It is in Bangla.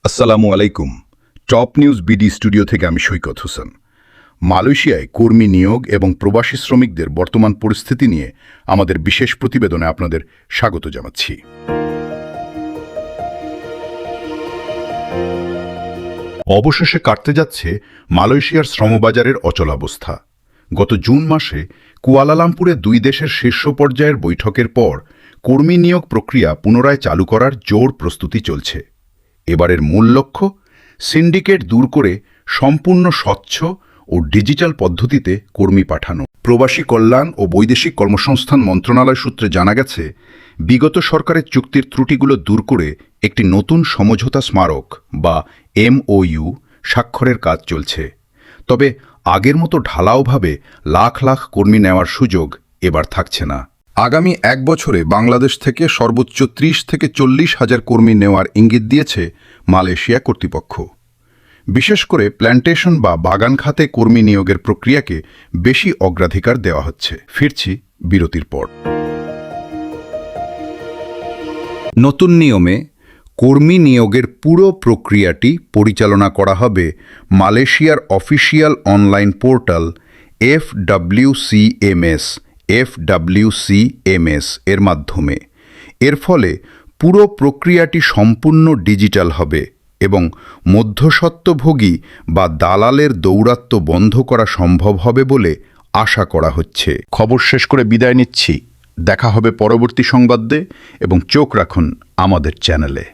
আসসালামু আলাইকুম। টপ নিউজ বিডি স্টুডিও থেকে আমি সৈকত হোসেন। মালয়েশিয়ায় কর্মী নিয়োগ এবং প্রবাসী শ্রমিকদের বর্তমান পরিস্থিতি নিয়ে আমাদের বিশেষ প্রতিবেদনে আপনাদের স্বাগত জানাচ্ছি। অবশেষে কাটতে যাচ্ছে মালয়েশিয়ার শ্রমবাজারের অচলাবস্থা। গত জুন মাসে কুয়ালালামপুরে দুই দেশের শীর্ষ পর্যায়ের বৈঠকের পর কর্মী নিয়োগ প্রক্রিয়া পুনরায় চালু করার জোর প্রস্তুতি চলছে। এবারের মূল লক্ষ্য সিন্ডিকেট দূর করে সম্পূর্ণ স্বচ্ছ ও ডিজিটাল পদ্ধতিতে কর্মী পাঠানো। প্রবাসী কল্যাণ ও বৈদেশিক কর্মসংস্থান মন্ত্রণালয় সূত্রে জানা গেছে, বিগত সরকারের চুক্তির ত্রুটিগুলো দূর করে একটি নতুন সমঝোতা স্মারক বা MOU স্বাক্ষরের কাজ চলছে। তবে আগের মতো ঢালাওভাবে লাখ লাখ কর্মী নেওয়ার সুযোগ এবার থাকছে না। আগামী এক বছরে বাংলাদেশ থেকে সর্বোচ্চ ৩০ থেকে ৪০ হাজার কর্মী নেওয়ার ইঙ্গিত দিয়েছে মালয়েশিয়া কর্তৃপক্ষ। বিশেষ করে প্ল্যান্টেশন বা বাগান খাতে কর্মী নিয়োগের প্রক্রিয়াকে বেশি অগ্রাধিকার দেওয়া হচ্ছে। ফিরছি বিরতির পর। নতুন নিয়মে কর্মী নিয়োগের পুরো প্রক্রিয়াটি পরিচালনা করা হবে মালয়েশিয়ার অফিসিয়াল অনলাইন পোর্টাল FWCMS এর মাধ্যমে। এর ফলে পুরো প্রক্রিয়াটি সম্পূর্ণ ডিজিটাল হবে এবং মধ্যস্বত্বভোগী বা দালালের দৌরাত্ম্য বন্ধ করা সম্ভব হবে বলে আশা করা হচ্ছে। খবর শেষ করে বিদায় নিচ্ছি। দেখা হবে পরবর্তী সংবাদে এবং চোখ রাখুন আমাদের চ্যানেলে।